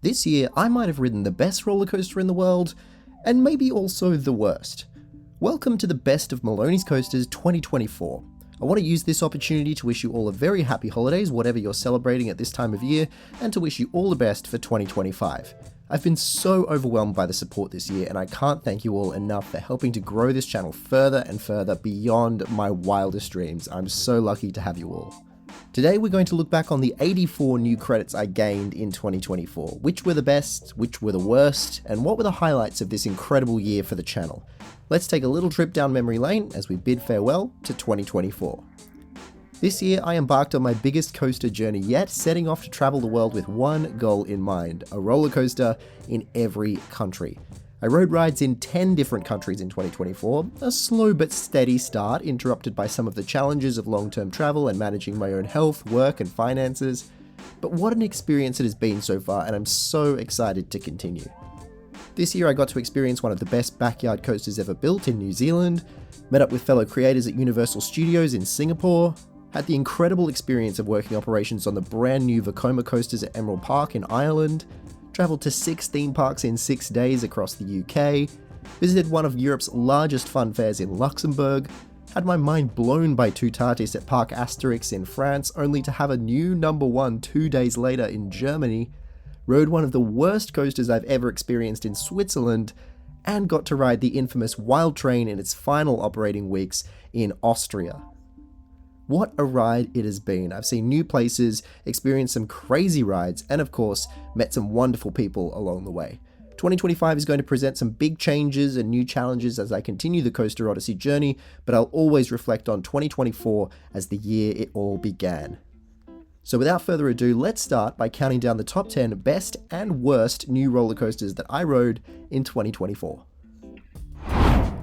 This year, I might have ridden the best roller coaster in the world, and maybe also the worst. Welcome to the Best of Maloney's Coasters 2024. I want to use this opportunity to wish you all a very happy holidays, whatever you're celebrating at this time of year, and to wish you all the best for 2025. I've been so overwhelmed by the support this year, and I can't thank you all enough for helping to grow this channel further and further beyond my wildest dreams. I'm so lucky to have you all. Today we're going to look back on the 84 new credits I gained in 2024, which were the best, which were the worst, and what were the highlights of this incredible year for the channel. Let's take a little trip down memory lane as we bid farewell to 2024. This year I embarked on my biggest coaster journey yet, setting off to travel the world with one goal in mind: a roller coaster in every country. I rode rides in 10 different countries in 2024, a slow but steady start interrupted by some of the challenges of long-term travel and managing my own health, work and finances. But what an experience it has been so far, and I'm so excited to continue. This year I got to experience one of the best backyard coasters ever built in New Zealand, met up with fellow creators at Universal Studios in Singapore, had the incredible experience of working operations on the brand new Vekoma coasters at Emerald Park in Ireland, travelled to 6 theme parks in 6 days across the UK, visited one of Europe's largest fun fairs in Luxembourg, had my mind blown by Toutatis at Parc Astérix in France, only to have a new number 1 2 days later in Germany, rode one of the worst coasters I've ever experienced in Switzerland, and got to ride the infamous Wild Train in its final operating weeks in Austria. What a ride it has been. I've seen new places, experienced some crazy rides, and of course, met some wonderful people along the way. 2025 is going to present some big changes and new challenges as I continue the Coaster Odyssey journey, but I'll always reflect on 2024 as the year it all began. So without further ado, let's start by counting down the top 10 best and worst new roller coasters that I rode in 2024.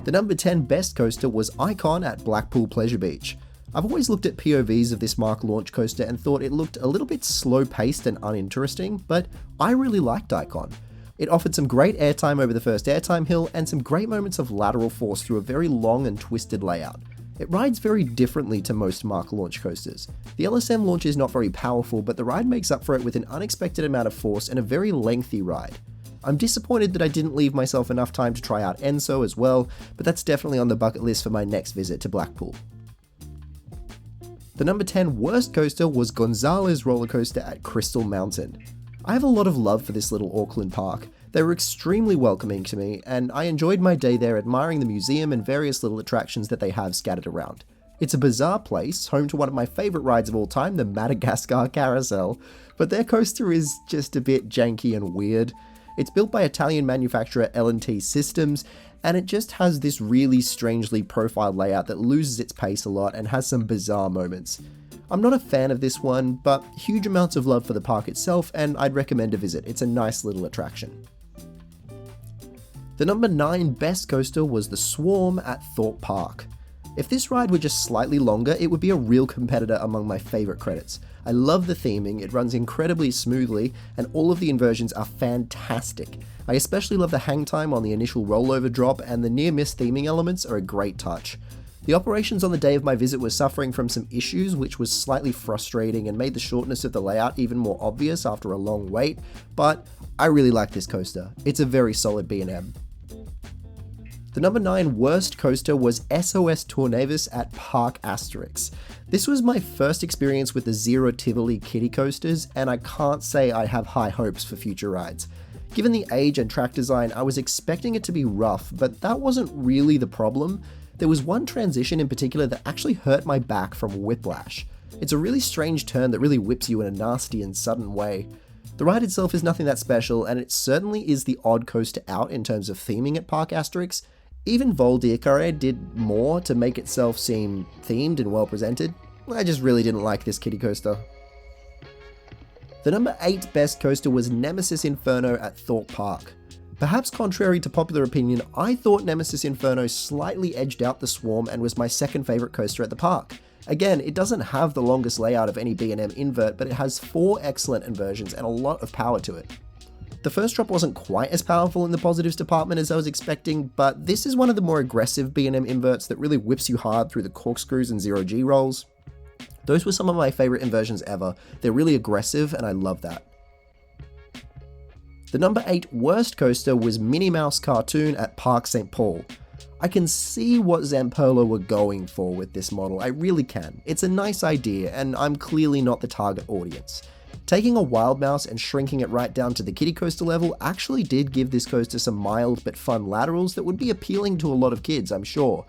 The number 10 best coaster was Icon at Blackpool Pleasure Beach. I've always looked at POVs of this Mark launch coaster and thought it looked a little bit slow-paced and uninteresting, but I really liked Icon. It offered some great airtime over the first airtime hill and some great moments of lateral force through a very long and twisted layout. It rides very differently to most Mark launch coasters. The LSM launch is not very powerful, but the ride makes up for it with an unexpected amount of force and a very lengthy ride. I'm disappointed that I didn't leave myself enough time to try out Enso as well, but that's definitely on the bucket list for my next visit to Blackpool. The number 10 worst coaster was Gonzales roller coaster at Crystal Mountain. I have a lot of love for this little Auckland park. They were extremely welcoming to me, and I enjoyed my day there admiring the museum and various little attractions that they have scattered around. It's a bizarre place, home to one of my favourite rides of all time, the Madagascar Carousel, but their coaster is just a bit janky and weird. It's built by Italian manufacturer L&T Systems, and it just has this really strangely profiled layout that loses its pace a lot and has some bizarre moments. I'm not a fan of this one, but huge amounts of love for the park itself, and I'd recommend a visit. It's a nice little attraction. The number 9 best coaster was the Swarm at Thorpe Park. If this ride were just slightly longer, it would be a real competitor among my favourite credits. I love the theming, it runs incredibly smoothly, and all of the inversions are fantastic. I especially love the hang time on the initial rollover drop, and the near-miss theming elements are a great touch. The operations on the day of my visit were suffering from some issues, which was slightly frustrating and made the shortness of the layout even more obvious after a long wait, but I really like this coaster. It's a very solid B&M. The number 9 worst coaster was SOS Tournevis at Parc Astérix. This was my first experience with the Zero Tivoli kiddie coasters, and I can't say I have high hopes for future rides. Given the age and track design, I was expecting it to be rough, but that wasn't really the problem. There was one transition in particular that actually hurt my back from whiplash. It's a really strange turn that really whips you in a nasty and sudden way. The ride itself is nothing that special, and it certainly is the odd coaster out in terms of theming at Parc Astérix. Even Vol d'Icaret did more to make itself seem themed and well presented. I just really didn't like this kiddie coaster. The number 8 best coaster was Nemesis Inferno at Thorpe Park. Perhaps contrary to popular opinion, I thought Nemesis Inferno slightly edged out the Swarm and was my second favourite coaster at the park. Again, it doesn't have the longest layout of any B&M invert, but it has 4 excellent inversions and a lot of power to it. The first drop wasn't quite as powerful in the positives department as I was expecting, but this is one of the more aggressive B&M inverts that really whips you hard through the corkscrews and 0G rolls. Those were some of my favourite inversions ever. They're really aggressive and I love that. The number 8 worst coaster was Minnie Mouse Cartoon at Park St. Paul. I can see what Zamperla were going for with this model, I really can. It's a nice idea, and I'm clearly not the target audience. Taking a wild mouse and shrinking it right down to the kiddie coaster level actually did give this coaster some mild but fun laterals that would be appealing to a lot of kids, I'm sure.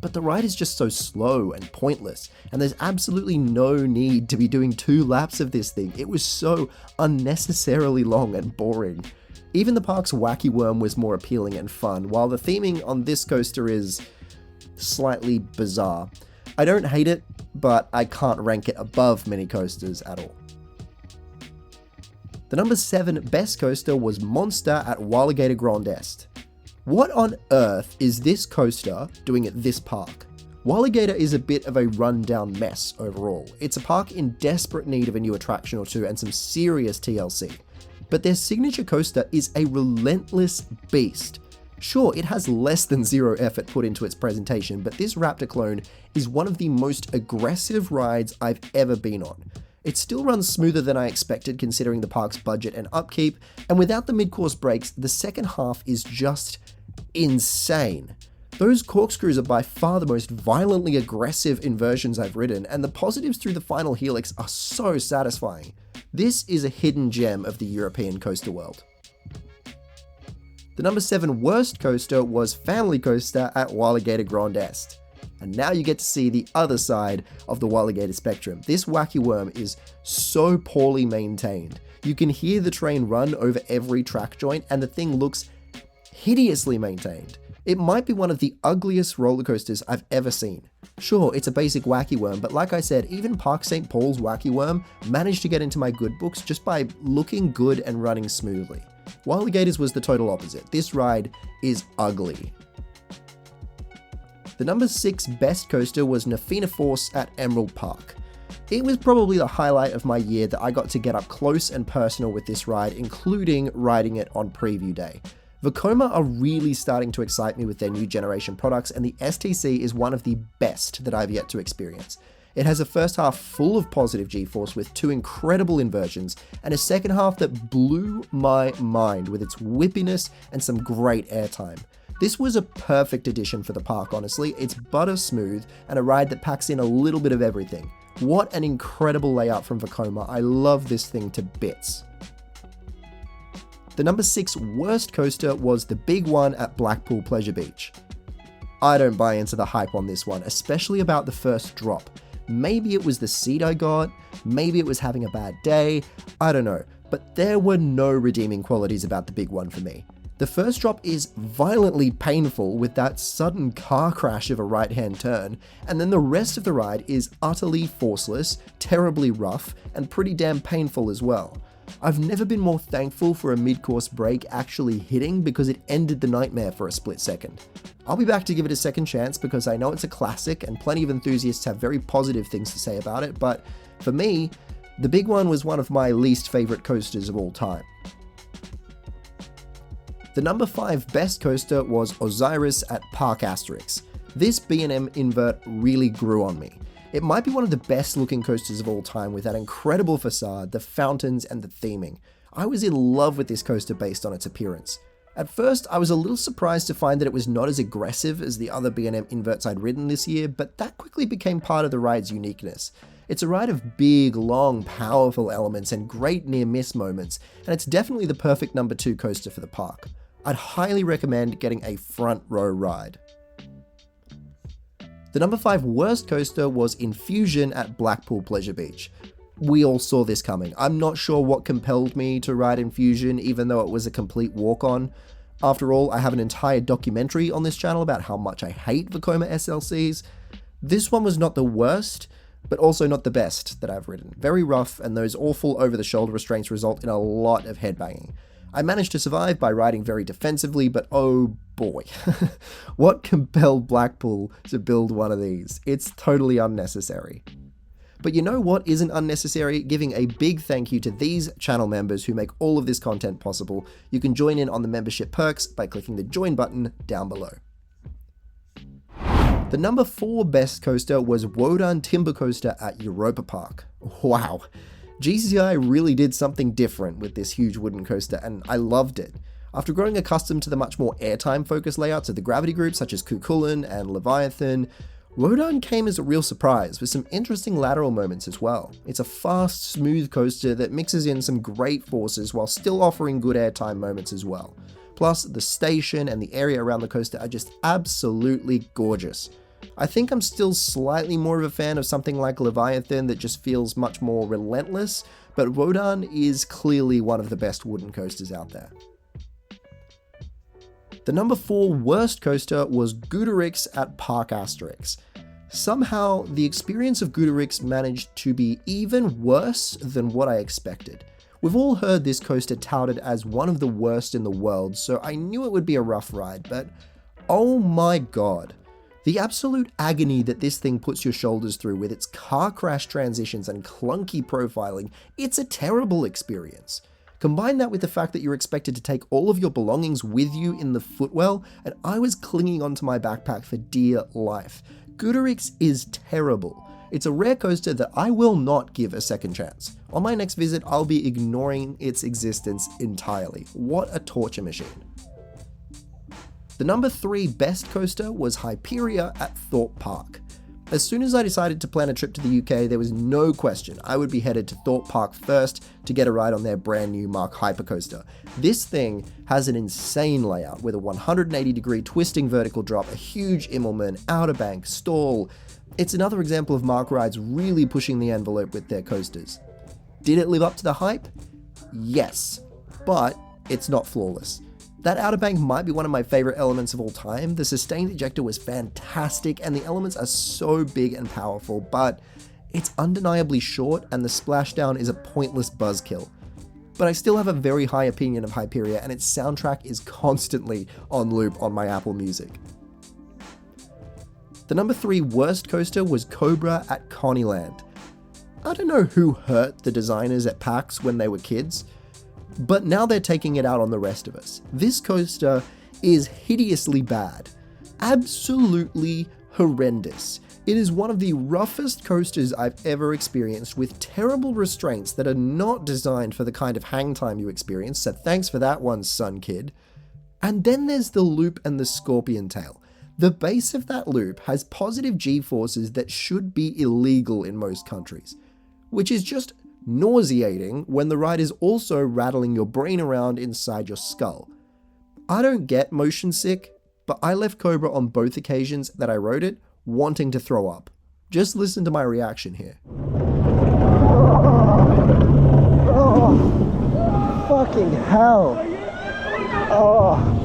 But the ride is just so slow and pointless, and there's absolutely no need to be doing 2 laps of this thing. It was so unnecessarily long and boring. Even the park's wacky worm was more appealing and fun, while the theming on this coaster is slightly bizarre. I don't hate it, but I can't rank it above mini coasters at all. The number 7 best coaster was Monster at Walligator Grand Est. What on earth is this coaster doing at this park? Walligator is a bit of a rundown mess overall. It's a park in desperate need of a new attraction or two and some serious TLC. But their signature coaster is a relentless beast. Sure, it has less than 0 effort put into its presentation, but this Raptor clone is one of the most aggressive rides I've ever been on. It still runs smoother than I expected considering the park's budget and upkeep, and without the mid-course breaks, the second half is just insane. Those corkscrews are by far the most violently aggressive inversions I've ridden, and the positives through the final helix are so satisfying. This is a hidden gem of the European coaster world. The number 7 worst coaster was Family Coaster at Walligator Grand Est. And now you get to see the other side of the Walligator spectrum. This wacky worm is so poorly maintained. You can hear the train run over every track joint, and the thing looks hideously maintained. It might be one of the ugliest roller coasters I've ever seen. Sure, it's a basic wacky worm, but like I said, even Park St. Paul's wacky worm managed to get into my good books just by looking good and running smoothly. Walligators was the total opposite. This ride is ugly. The number 6 best coaster was Nafina Force at Emerald Park. It was probably the highlight of my year that I got to get up close and personal with this ride, including riding it on preview day. Vekoma are really starting to excite me with their new generation products, and the STC is one of the best that I've yet to experience. It has a first half full of positive G-force with 2 incredible inversions, and a second half that blew my mind with its whippiness and some great airtime. This was a perfect addition for the park, honestly. It's butter smooth and a ride that packs in a little bit of everything. What an incredible layout from Vekoma. I love this thing to bits. The number 6 worst coaster was the big one at Blackpool Pleasure Beach. I don't buy into the hype on this one, especially about the first drop. Maybe it was the seat I got, maybe it was having a bad day, I don't know, but there were no redeeming qualities about the big one for me. The first drop is violently painful with that sudden car crash of a right-hand turn, and then the rest of the ride is utterly forceless, terribly rough, and pretty damn painful as well. I've never been more thankful for a mid-course break actually hitting because it ended the nightmare for a split second. I'll be back to give it a second chance because I know it's a classic and plenty of enthusiasts have very positive things to say about it, but for me, the big one was one of my least favorite coasters of all time. The number 5 best coaster was Osiris at Park Asterix. This B&M invert really grew on me. It might be one of the best looking coasters of all time with that incredible facade, the fountains, and the theming. I was in love with this coaster based on its appearance. At first, I was a little surprised to find that it was not as aggressive as the other B&M inverts I'd ridden this year, but that quickly became part of the ride's uniqueness. It's a ride of big, long, powerful elements and great near-miss moments, and it's definitely the perfect number 2 coaster for the park. I'd highly recommend getting a front row ride. The number 5 worst coaster was Infusion at Blackpool Pleasure Beach. We all saw this coming. I'm not sure what compelled me to ride Infusion, even though it was a complete walk-on. After all, I have an entire documentary on this channel about how much I hate Vekoma SLCs. This one was not the worst, but also not the best that I've ridden. Very rough, and those awful over-the-shoulder restraints result in a lot of headbanging. I managed to survive by riding very defensively, but oh boy, what compelled Blackpool to build one of these? It's totally unnecessary. But you know what isn't unnecessary? Giving a big thank you to these channel members who make all of this content possible. You can join in on the membership perks by clicking the join button down below. The number 4 best coaster was Wodan Timber Coaster at Europa Park. Wow. GCI really did something different with this huge wooden coaster, and I loved it. After growing accustomed to the much more airtime focused layouts of the gravity groups such as Cuchulainn and Leviathan, Wodan came as a real surprise with some interesting lateral moments as well. It's a fast, smooth coaster that mixes in some great forces while still offering good airtime moments as well. Plus, the station and the area around the coaster are just absolutely gorgeous. I think I'm still slightly more of a fan of something like Leviathan that just feels much more relentless, but Wodan is clearly one of the best wooden coasters out there. The number 4 worst coaster was Guderick's at Park Asterix. Somehow, the experience of Guderick's managed to be even worse than what I expected. We've all heard this coaster touted as one of the worst in the world, so I knew it would be a rough ride, but oh my god. The absolute agony that this thing puts your shoulders through with its car crash transitions and clunky profiling, it's a terrible experience. Combine that with the fact that you're expected to take all of your belongings with you in the footwell, and I was clinging onto my backpack for dear life. Guderick's is terrible. It's a rare coaster that I will not give a second chance. On my next visit, I'll be ignoring its existence entirely. What a torture machine. The number 3 best coaster was Hyperia at Thorpe Park. As soon as I decided to plan a trip to the UK, there was no question I would be headed to Thorpe Park first to get a ride on their brand new Mark Hypercoaster. This thing has an insane layout with a 180-degree twisting vertical drop, a huge Immelman, outer bank, stall. It's another example of Mark rides really pushing the envelope with their coasters. Did it live up to the hype? Yes, but it's not flawless. That outer bank might be one of my favorite elements of all time. The sustained ejector was fantastic and the elements are so big and powerful, but it's undeniably short and the splashdown is a pointless buzzkill. But I still have a very high opinion of Hyperia and its soundtrack is constantly on loop on my Apple Music. The number 3 worst coaster was Cobra at Connieland. I don't know who hurt the designers at PAX when they were kids, but now they're taking it out on the rest of us. This coaster is hideously bad. Absolutely horrendous. It is one of the roughest coasters I've ever experienced with terrible restraints that are not designed for the kind of hang time you experience, so thanks for that one, Sun Kid. And then there's the loop and the scorpion tail. The base of that loop has positive G-forces that should be illegal in most countries, which is just nauseating when the ride is also rattling your brain around inside your skull. I don't get motion sick, but I left Cobra on both occasions that I rode it wanting to throw up. Just listen to my reaction here. Oh, fucking hell. Oh.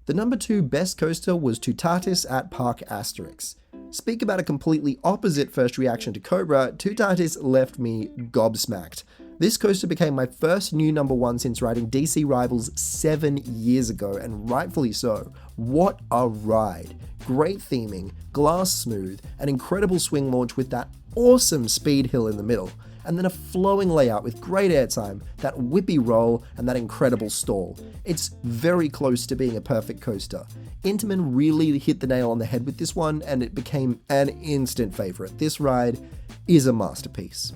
The number 2 best coaster was Tutatis at Park Asterix. Speak about a completely opposite first reaction to Cobra, Tutatis left me gobsmacked. This coaster became my first new number 1 since riding DC Rivals 7 years ago, and rightfully so. What a ride. Great theming, glass smooth, an incredible swing launch with that awesome speed hill in the middle, and then a flowing layout with great airtime, that whippy roll, and that incredible stall. It's very close to being a perfect coaster. Intamin really hit the nail on the head with this one, and it became an instant favorite. This ride is a masterpiece.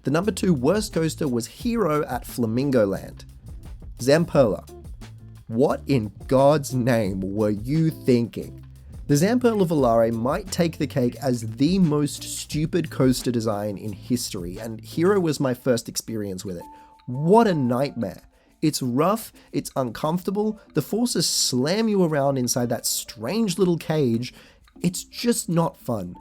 The number 2 worst coaster was Hero at Flamingo Land. Zamperla. What in God's name were you thinking? The Zamperla Volare might take the cake as the most stupid coaster design in history, and Hero was my first experience with it. What a nightmare. It's rough, it's uncomfortable, the forces slam you around inside that strange little cage. It's just not fun.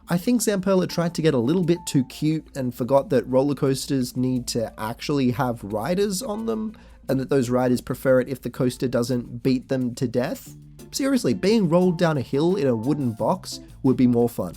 I think Zamperla tried to get a little bit too cute and forgot that roller coasters need to actually have riders on them, and that those riders prefer it if the coaster doesn't beat them to death. Seriously, being rolled down a hill in a wooden box would be more fun.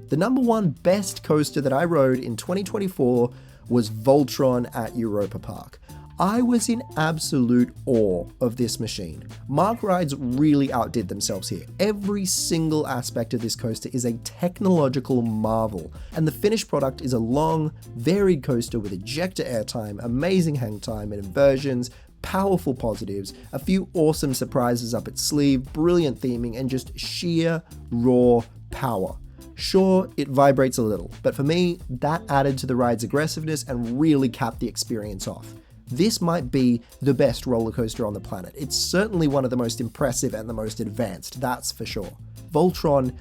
The number 1 best coaster that I rode in 2024 was Voltron at Europa Park. I was in absolute awe of this machine. Mark rides really outdid themselves here. Every single aspect of this coaster is a technological marvel, and the finished product is a long, varied coaster with ejector airtime, amazing hang time and inversions, powerful positives, a few awesome surprises up its sleeve, brilliant theming, and just sheer raw power. Sure, it vibrates a little, but for me, that added to the ride's aggressiveness and really capped the experience off. This might be the best roller coaster on the planet. It's certainly one of the most impressive and the most advanced, that's for sure. Voltron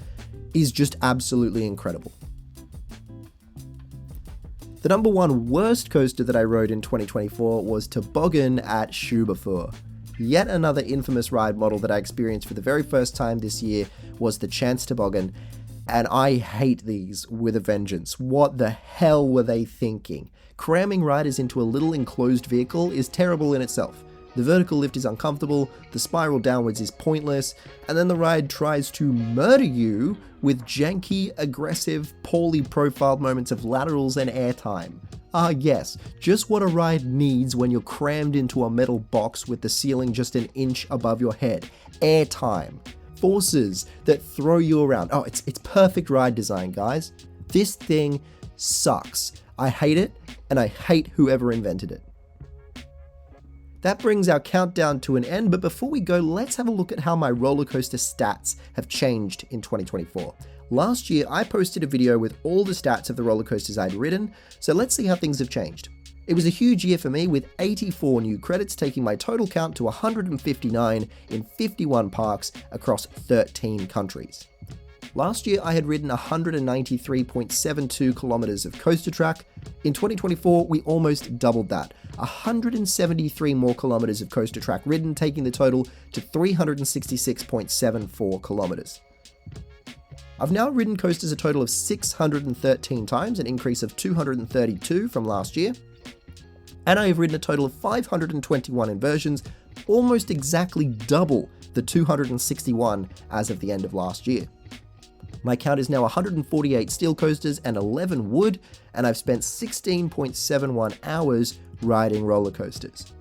is just absolutely incredible. The number one worst coaster that I rode in 2024 was Toboggan at Schubafur. Yet another infamous ride model that I experienced for the very first time this year was the Chance Toboggan, and I hate these with a vengeance. What the hell were they thinking? Cramming riders into a little enclosed vehicle is terrible in itself. The vertical lift is uncomfortable, the spiral downwards is pointless, and then the ride tries to murder you with janky, aggressive, poorly profiled moments of laterals and airtime. Ah yes, just what a ride needs when you're crammed into a metal box with the ceiling just an inch above your head. Airtime. Forces that throw you around. Oh, it's perfect ride design, guys. This thing sucks. I hate it, and I hate whoever invented it. That brings our countdown to an end, but before we go, let's have a look at how my roller coaster stats have changed in 2024. Last year, I posted a video with all the stats of the roller coasters I'd ridden, so let's see how things have changed. It was a huge year for me, with 84 new credits, taking my total count to 159 in 51 parks across 13 countries. Last year, I had ridden 193.72 kilometers of coaster track. In 2024, we almost doubled that. 173 more kilometers of coaster track ridden, taking the total to 366.74 kilometers. I've now ridden coasters a total of 613 times, an increase of 232 from last year. And I have ridden a total of 521 inversions, almost exactly double the 261 as of the end of last year. My count is now 148 steel coasters and 11 wood, and I've spent 16.71 hours riding roller coasters.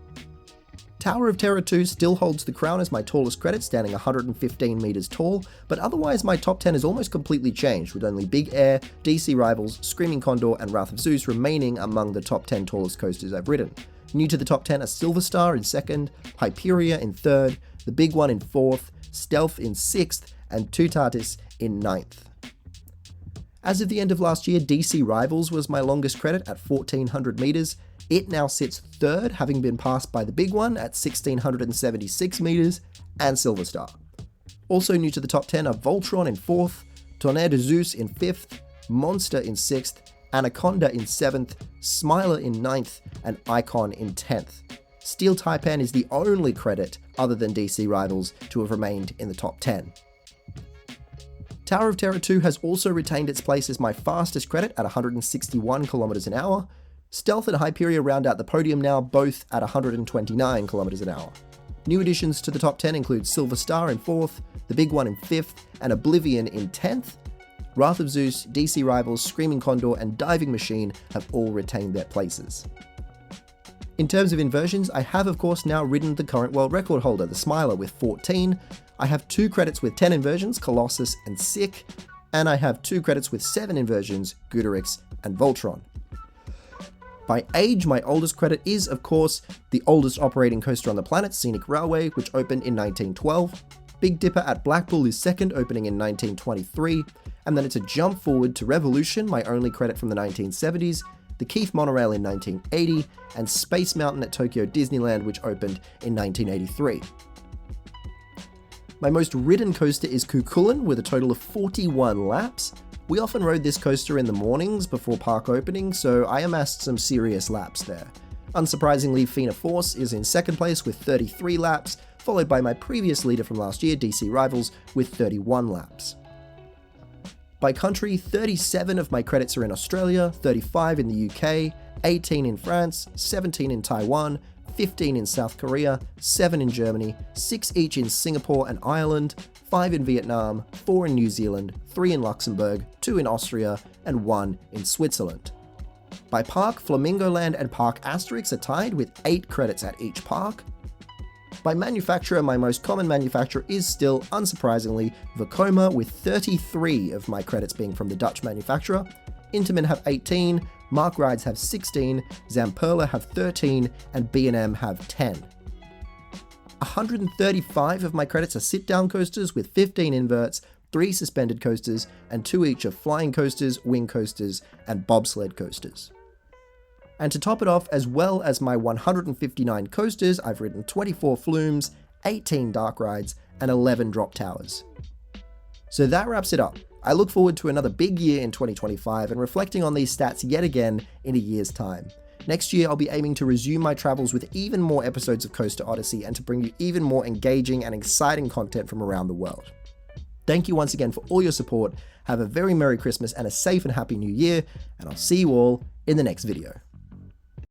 Tower of Terror 2 still holds the crown as my tallest credit, standing 115 meters tall, but otherwise my top 10 has almost completely changed, with only Big Air, DC Rivals, Screaming Condor, and Wrath of Zeus remaining among the top 10 tallest coasters I've ridden. New to the top 10 are Silver Star in second, Hyperia in third, The Big One in fourth, Stealth in sixth, and Tutatis in ninth. As of the end of last year, DC Rivals was my longest credit at 1,400 meters. It now sits third, having been passed by the Big One at 1,676 meters, and Silver Star. Also new to the top 10 are Voltron in fourth, Tonnerre de Zeus in fifth, Monster in sixth, Anaconda in seventh, Smiler in ninth, and Icon in 10th. Steel Taipan is the only credit, other than DC Rivals, to have remained in the top 10. Tower of Terror 2 has also retained its place as my fastest credit at 161 kilometers an hour. Stealth and Hyperia round out the podium now, both at 129 kilometers an hour. New additions to the top 10 include Silver Star in 4th, The Big One in 5th, and Oblivion in 10th. Wrath of Zeus, DC Rivals, Screaming Condor, and Diving Machine have all retained their places. In terms of inversions, I have of course now ridden the current world record holder, the Smiler, with 14. I have 2 credits with 10 inversions, Colossus and Sick, and I have 2 credits with 7 inversions, Gudurix and Voltron. By age, my oldest credit is, of course, the oldest operating coaster on the planet, Scenic Railway, which opened in 1912. Big Dipper at Black Bull is second, opening in 1923, and then it's a jump forward to Revolution, my only credit from the 1970s, the Keith Monorail in 1980, and Space Mountain at Tokyo Disneyland, which opened in 1983. My most ridden coaster is Cuchulainn, with a total of 41 laps. We often rode this coaster in the mornings before park opening, so I amassed some serious laps there. Unsurprisingly, Fina Force is in second place with 33 laps, followed by my previous leader from last year, DC Rivals, with 31 laps. By country, 37 of my credits are in Australia, 35 in the UK, 18 in France, 17 in Taiwan, 15 in South Korea, 7 in Germany, 6 each in Singapore and Ireland, 5 in Vietnam, 4 in New Zealand, 3 in Luxembourg, 2 in Austria, and 1 in Switzerland. By park, Flamingoland and Park Asterix are tied with 8 credits at each park. By manufacturer, my most common manufacturer is still, unsurprisingly, Vekoma, with 33 of my credits being from the Dutch manufacturer. Intamin have 18, Mark Rides have 16, Zamperla have 13, and B&M have 10. 135 of my credits are sit-down coasters with 15 inverts, 3 suspended coasters, and 2 each of flying coasters, wing coasters, and bobsled coasters. And to top it off, as well as my 159 coasters, I've ridden 24 flumes, 18 dark rides, and 11 drop towers. So that wraps it up. I look forward to another big year in 2025 and reflecting on these stats yet again in a year's time. Next year, I'll be aiming to resume my travels with even more episodes of Coaster Odyssey and to bring you even more engaging and exciting content from around the world. Thank you once again for all your support. Have a very Merry Christmas and a safe and happy New Year, and I'll see you all in the next video.